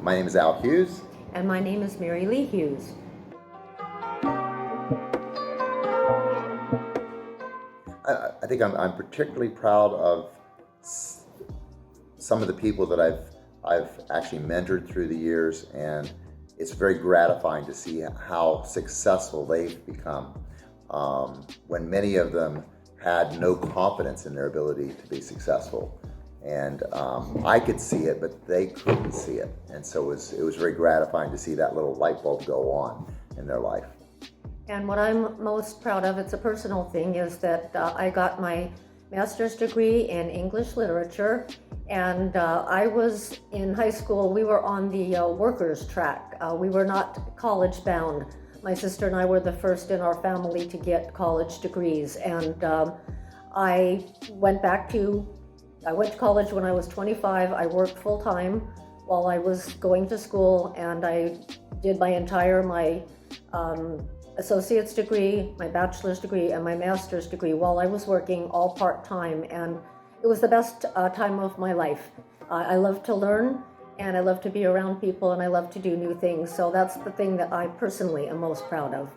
My name is Al Hughes. And my name is Mary Lee Hughes. I think I'm particularly proud of some of the people that I've actually mentored through the years, and it's very gratifying to see how successful they've become when many of them had no confidence in their ability to be successful. And I could see it, but they couldn't see it. And so it was very gratifying to see that little light bulb go on in their life. And what I'm most proud of, it's a personal thing, is that I got my master's degree in English literature. And I was in high school, we were on the workers track. We were not college bound. My sister and I were the first in our family to get college degrees. And I went to college when I was 25. I worked full time while I was going to school, and I did my associate's degree, my bachelor's degree, and my master's degree while I was working all part-time, and it was the best time of my life. I love to learn, and I love to be around people, and I love to do new things, so that's the thing that I personally am most proud of.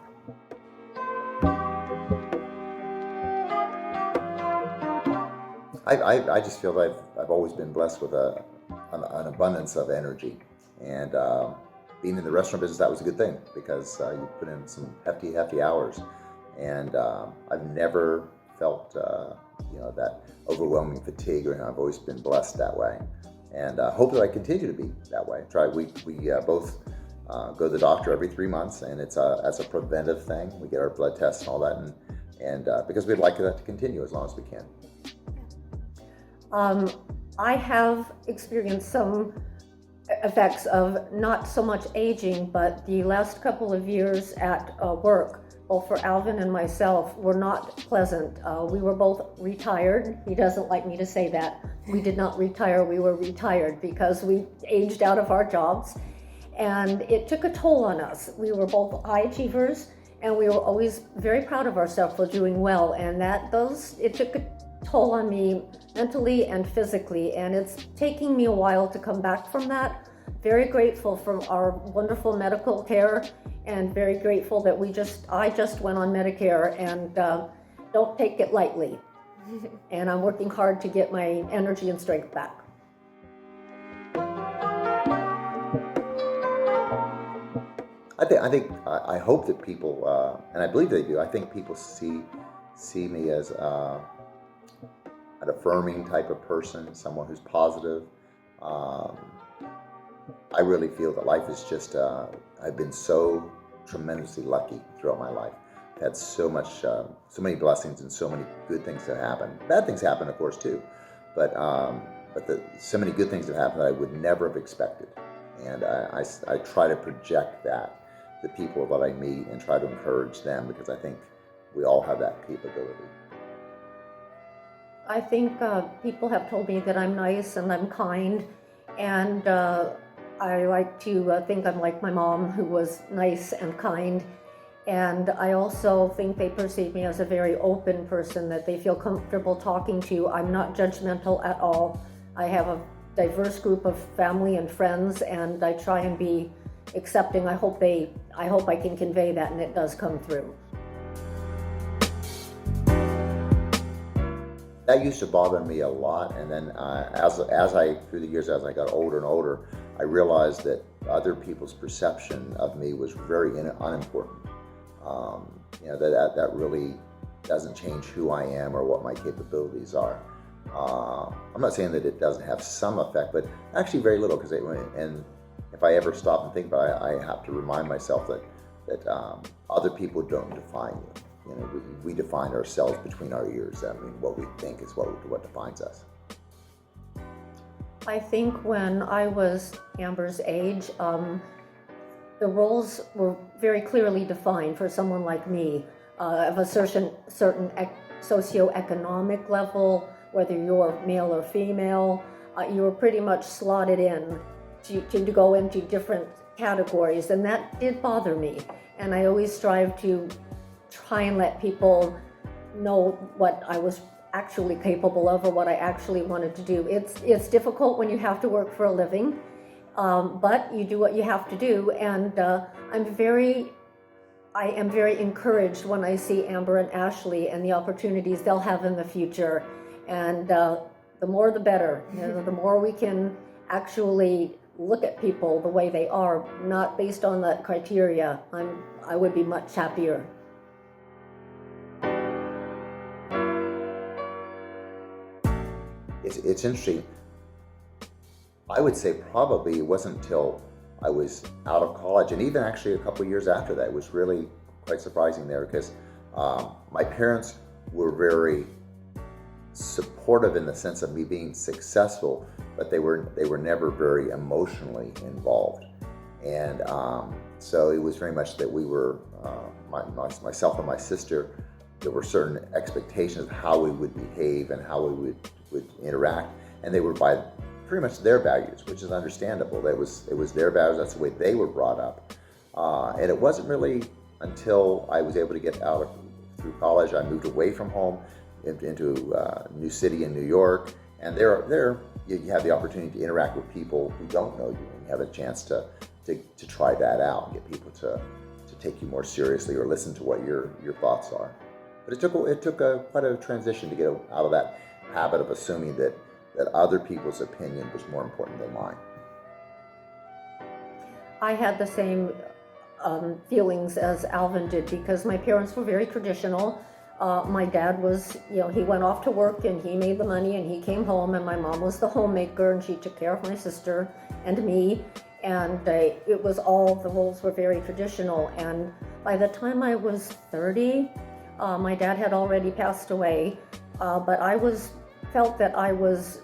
I just feel that I've always been blessed with an abundance of energy, and being in the restaurant business, that was a good thing because you put in some hefty hours, and I've never felt that overwhelming fatigue, or I've always been blessed that way, and hope that I continue to be that way. We both go to the doctor every 3 months, and it's as a preventive thing. We get our blood tests and all that, and because we'd like that to continue as long as we can. I have experienced some effects of not so much aging, but the last couple of years at work, both for Alvin and myself, were not pleasant. We were both retired. He doesn't like me to say that. We did not retire, we were retired because we aged out of our jobs, and it took a toll on us. We were both high achievers, and we were always very proud of ourselves for doing well, and it took a toll on me mentally and physically, and it's taking me a while to come back from that. Very grateful for our wonderful medical care, and very grateful that I just went on Medicare, and don't take it lightly. And I'm working hard to get my energy and strength back. I hope that people, and I believe they do, I think people see me as an affirming type of person, someone who's positive. I really feel that life is just, I've been so tremendously lucky throughout my life. I've had so many blessings and so many good things that happen. Bad things happen, of course, too, but so many good things that happen that I would never have expected. And I try to project that to people that I meet and try to encourage them, because I think we all have that capability. I think people have told me that I'm nice and I'm kind, and I like to think I'm like my mom, who was nice and kind. And I also think they perceive me as a very open person that they feel comfortable talking to. I'm not judgmental at all. I have a diverse group of family and friends, and I try and be accepting. I hope I can convey that, and it does come through. That used to bother me a lot, and then through the years, as I got older and older, I realized that other people's perception of me was very unimportant. That really doesn't change who I am or what my capabilities are. I'm not saying that it doesn't have some effect, but actually very little, and if I ever stop and think about it, I have to remind myself that other people don't define you. We define ourselves between our ears. I mean, what we think is what defines us. I think when I was Amber's age, the roles were very clearly defined for someone like me, of a certain socioeconomic level, whether you're male or female. You were pretty much slotted in to go into different categories, and that did bother me. And I always strive to try and let people know what I was actually capable of, or what I actually wanted to do. It's difficult when you have to work for a living. But you do what you have to do, and I am very encouraged when I see Amber and Ashley and the opportunities they'll have in the future. And the more the better. The more we can actually look at people the way they are, not based on that criteria, I would be much happier. It's interesting. I would say probably it wasn't until I was out of college, and even actually a couple of years after that, it was really quite surprising there, because my parents were very supportive in the sense of me being successful, but they were never very emotionally involved. And so it was very much that we were, myself and my sister, there were certain expectations of how we would behave and how we would interact, and they were by pretty much their values, which is understandable. It was their values, that's the way they were brought up. And it wasn't really until I was able to get out through college, I moved away from home into a new city in New York, and there you have the opportunity to interact with people who don't know you, and you have a chance to try that out and get people to take you more seriously or listen to what your thoughts are. But it took quite a transition to get out of that habit of assuming that other people's opinion was more important than mine. I had the same feelings as Alvin did, because my parents were very traditional. My dad was, he went off to work and he made the money and he came home, and my mom was the homemaker and she took care of my sister and me. And it was all, the roles were very traditional. And by the time I was 30, my dad had already passed away, but I felt that I was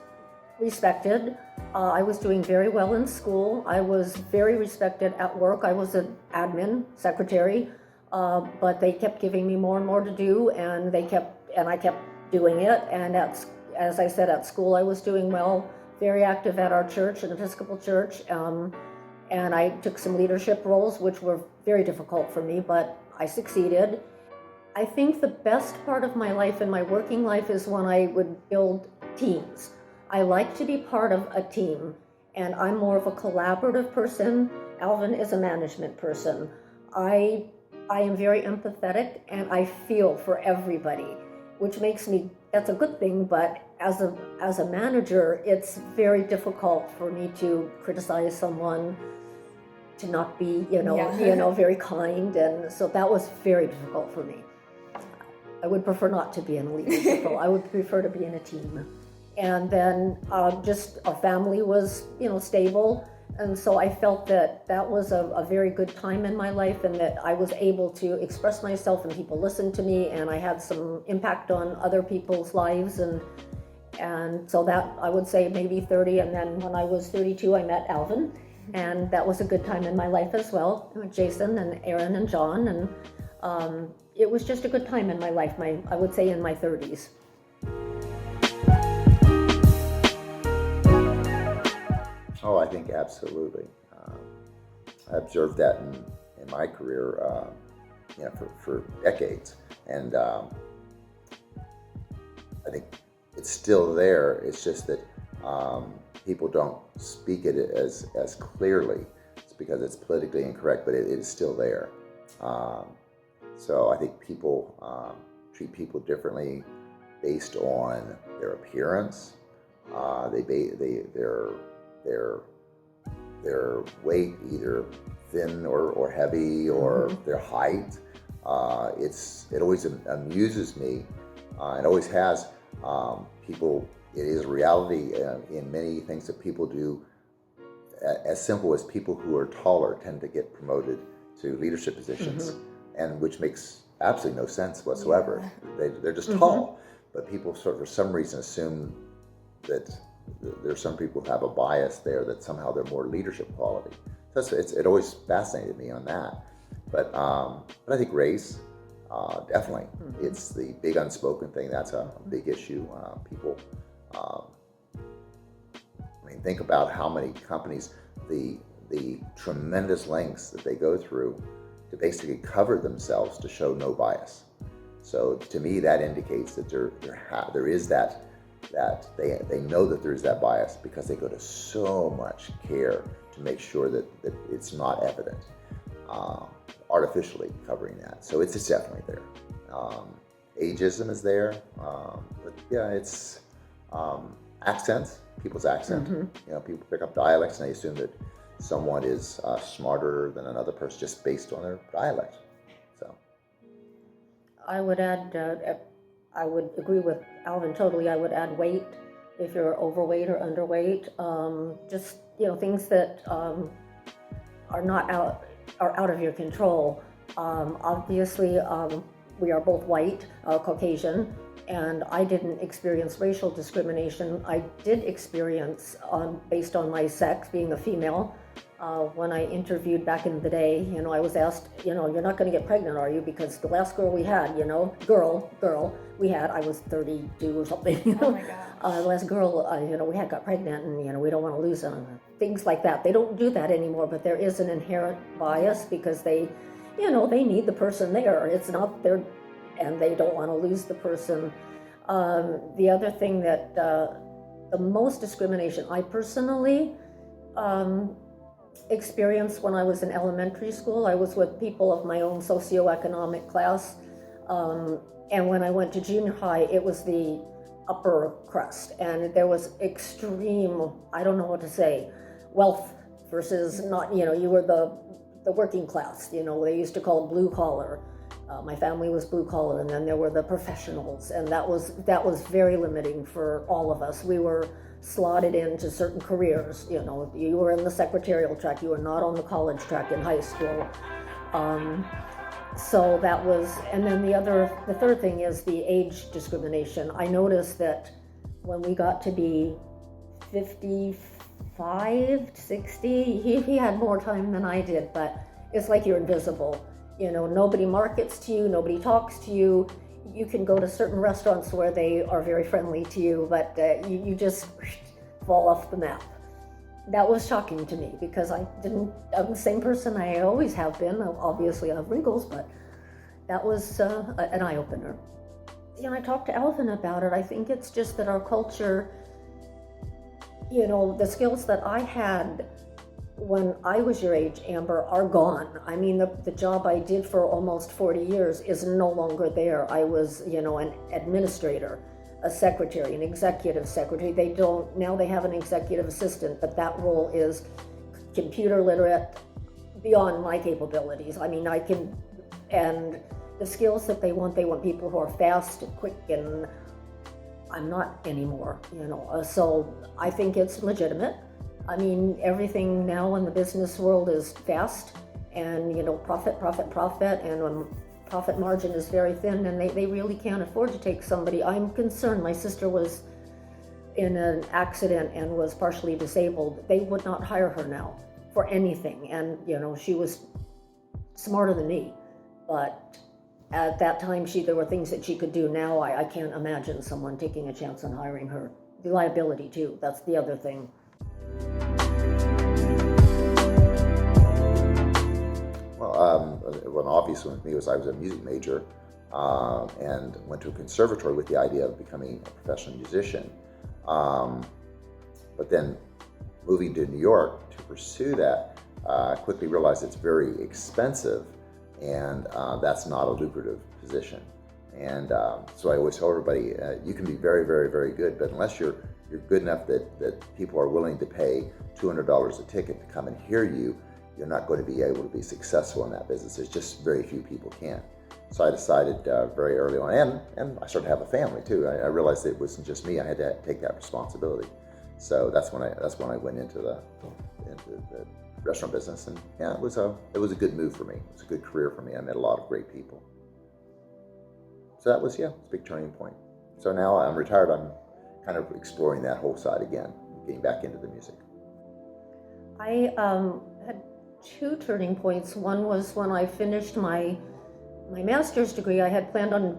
respected. I was doing very well in school. I was very respected at work. I was an admin secretary, but they kept giving me more and more to do, and I kept doing it. And as I said, at school I was doing well, very active at our church, an Episcopal church, and I took some leadership roles, which were very difficult for me, but I succeeded. I think the best part of my life and my working life is when I would build teams. I like to be part of a team, and I'm more of a collaborative person. Alvin is a management person. I am very empathetic, and I feel for everybody, which makes me, that's a good thing, but as a manager, it's very difficult for me to criticize someone, to not be, very kind, and so that was very difficult for me. I would prefer not to be in a leadership role. I would prefer to be in a team. And then just our family was, stable. And so I felt that was a very good time in my life, and that I was able to express myself and people listened to me, and I had some impact on other people's lives. And so that, I would say maybe 30. And then when I was 32, I met Alvin, and that was a good time in my life as well. Jason and Aaron and John. And it was just a good time in my life, I would say in my 30s. Oh, I think absolutely. I observed that in my career, for decades, and I think it's still there. It's just that people don't speak it as clearly. It's because it's politically incorrect, but it is still there. So I think people treat people differently based on their appearance. Their weight, either thin or heavy, or their height. It always amuses me, and always has. People, it is a reality in many things that people do. As simple as people who are taller tend to get promoted to leadership positions, and which makes absolutely no sense whatsoever. Yeah. They're just tall, but people for some reason assume that there's some people who have a bias there, that somehow they're more leadership quality. So it always fascinated me on that. But I think race, definitely, it's the big unspoken thing. That's a big issue. People, think about how many companies, the tremendous lengths that they go through to basically cover themselves to show no bias. So to me, that indicates that there is that that they know that there's that bias because they go to so much care to make sure that it's not evident, artificially covering that. So it's definitely there. Ageism is there, but yeah, it's accents, people's accent. People pick up dialects and they assume that someone is smarter than another person just based on their dialect. So I would add, I would agree with Alvin totally. I would add weight if you're overweight or underweight. Just things that are out of your control. Obviously, we are both white, Caucasian, and I didn't experience racial discrimination. I did experience, based on my sex, being a female. When I interviewed back in the day, I was asked, you're not going to get pregnant, are you? Because the last girl we had, girl we had, I was 32 or something, Oh my God. The last girl, we had got pregnant, and, we don't want to lose them. Things like that. They don't do that anymore, but there is an inherent bias because they need the person there. It's not their, and they don't want to lose the person. The other thing that, the most discrimination I personally, experienced when I was in elementary school. I was with people of my own socioeconomic class, and when I went to junior high, it was the upper crust, and there was extreme, I don't know what to say, wealth versus not, you were the working class, they used to call it blue collar. My family was blue collar, and then there were the professionals, and that was very limiting for all of us. We were slotted into certain careers. You were in the secretarial track, you were not on the college track in high school. So that was, and then the third thing is the age discrimination. I noticed that when we got to be 55, 60, he had more time than I did, but it's like you're invisible. Nobody markets to you, nobody talks to you. You can go to certain restaurants where they are very friendly to you, but you just fall off the map. That was shocking to me because I'm the same person I always have been. Obviously I have wrinkles, but that was an eye-opener. I talked to Alvin about it. I think it's just that our culture, the skills that I had when I was your age, Amber, are gone. I mean, the job I did for almost 40 years is no longer there. I was, an administrator, a secretary, an executive secretary. Now they have an executive assistant, but that role is computer literate beyond my capabilities. I mean, and the skills that they want people who are fast and quick, and I'm not anymore, so I think it's legitimate. I mean, everything now in the business world is fast and, profit, and when profit margin is very thin, and they really can't afford to take somebody. I'm concerned. My sister was in an accident and was partially disabled. They would not hire her now for anything, and, she was smarter than me, but at that time there were things that she could do. Now I can't imagine someone taking a chance on hiring her. The liability too, that's the other thing. Well, obviously with me I was a music major and went to a conservatory with the idea of becoming a professional musician. But then moving to New York to pursue that, I quickly realized it's very expensive, and that's not a lucrative position. And so I always tell everybody, you can be very, very, very good, but unless you're good enough that people are willing to pay $200 a ticket to come and hear you, you're not going to be able to be successful in that business. There's just very few people can. So I decided very early on, and I started to have a family too. I realized it wasn't just me. I had to take that responsibility. So that's when I went into the restaurant business, and yeah, it was a good move for me. It was a good career for me. I met a lot of great people. So that was, it's a big turning point. So now I'm retired. I'm kind of exploring that whole side again, getting back into the music. I had two turning points. One was when I finished my master's degree. I had planned on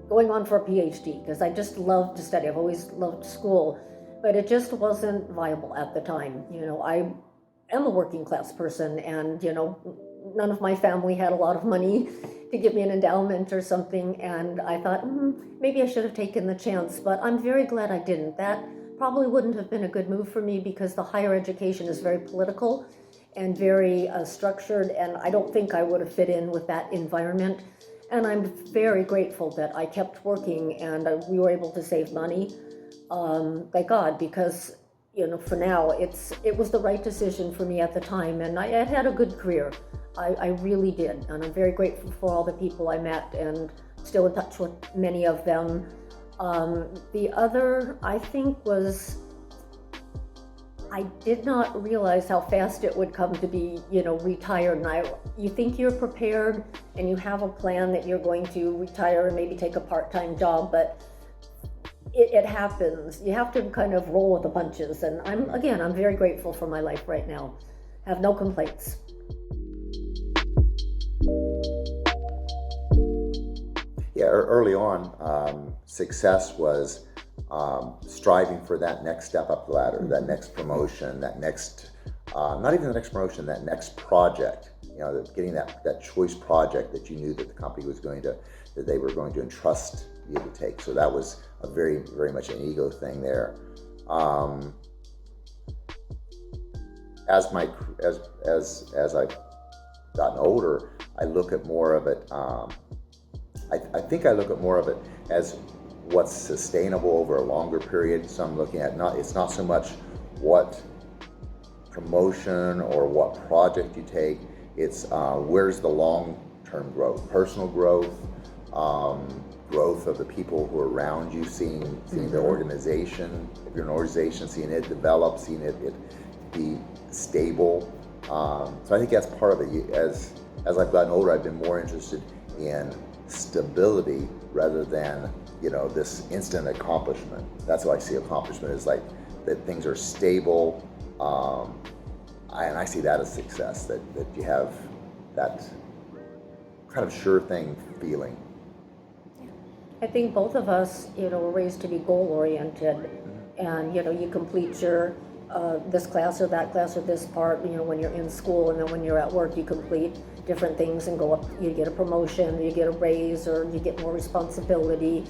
going on for a PhD because I just loved to study. I've always loved school, but it just wasn't viable at the time. I am a working class person, and none of my family had a lot of money to give me an endowment or something, and I thought, maybe I should have taken the chance, but I'm very glad I didn't. That probably wouldn't have been a good move for me because the higher education is very political and very structured, and I don't think I would have fit in with that environment. And I'm very grateful that I kept working and we were able to save money, thank God, because for now it was the right decision for me at the time, and I had a good career. I really did, and I'm very grateful for all the people I met and still in touch with many of them. The other, I think, was I did not realize how fast it would come to be, retired. And you think you're prepared and you have a plan that you're going to retire and maybe take a part-time job, but it happens. You have to kind of roll with the punches. And I'm very grateful for my life right now. Have no complaints. Yeah, early on, success was striving for that next step up the ladder, that next promotion, that next, not even the next promotion, that next project, getting that choice project that you knew that the company that they were going to entrust you to take. So that was a very, very much an ego thing there. As I've gotten older, I look at more of it, I think I look at more of it as what's sustainable over a longer period. So I'm looking at it's not so much what promotion or what project you take, it's where's the long-term growth, personal growth, growth of the people who are around you, seeing the organization, if you're an organization, seeing it develop, seeing it be stable. So I think that's part of it. As I've gotten older, I've been more interested in stability rather than this instant accomplishment. That's what I see accomplishment is like that things are stable, and I see that as success, that you have that kind of sure thing feeling. I think both of us, were raised to be goal-oriented, and you complete your this class or that class or this part, when you're in school, and then when you're at work, you complete different things and go up. You get a promotion, you get a raise, or you get more responsibility.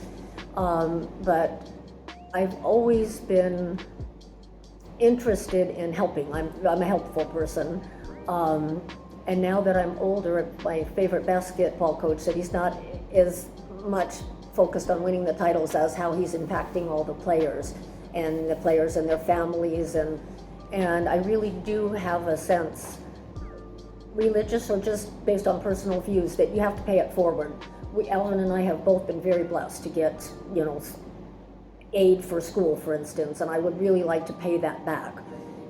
But I've always been interested in helping. I'm a helpful person. And now that I'm older, my favorite basketball coach said he's not as much focused on winning the titles as how he's impacting all the players and their families, and I really do have a sense, religious or just based on personal views, that you have to pay it forward. Alvin and I have both been very blessed to get, aid for school, for instance, and I would really like to pay that back.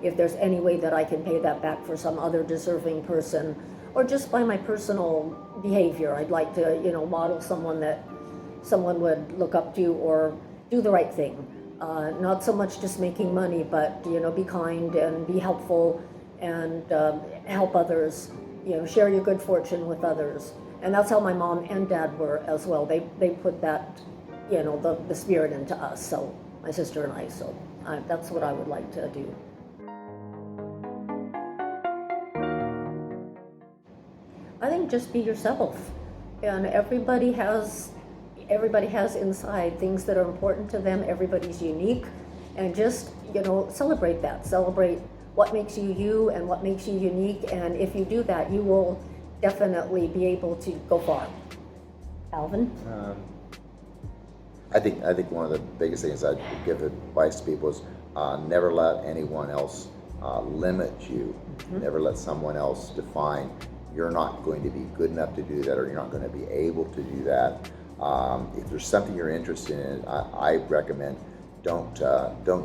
If there's any way that I can pay that back for some other deserving person, or just by my personal behavior, I'd like to, model someone that someone would look up to or do the right thing. Not so much just making money, but be kind and be helpful and help others. Share your good fortune with others, and that's how my mom and dad were as well. They put that, the spirit into us. So my sister and I. So that's what I would like to do. I think just be yourself, and everybody has inside things that are important to them. Everybody's unique, and just celebrate that. Celebrate what makes you you and what makes you unique, and if you do that, you will definitely be able to go far. Alvin? I think one of the biggest things I'd give advice to people is never let anyone else limit you. Never let someone else define you're not going to be good enough to do that, or you're not going to be able to do that. If there's something you're interested in, I recommend don't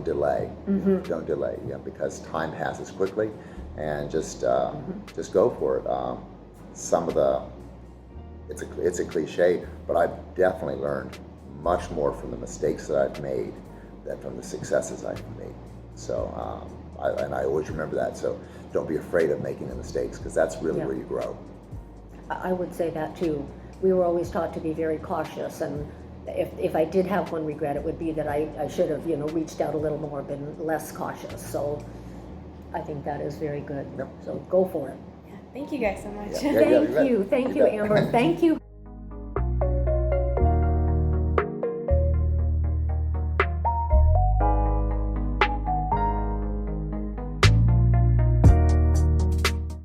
delay. Don't delay, because time passes quickly, and just go for it. It's a cliche, but I've definitely learned much more from the mistakes that I've made than from the successes I've made. So I always remember that. So don't be afraid of making the mistakes, because that's really where you grow. I would say that too. We were always taught to be very cautious, and if I did have one regret, it would be that I should have reached out a little more, been less cautious. So I think that is very good. So go for it. Thank you guys so much. Yeah, you bet. Thank you, You bet. Amber. Thank you.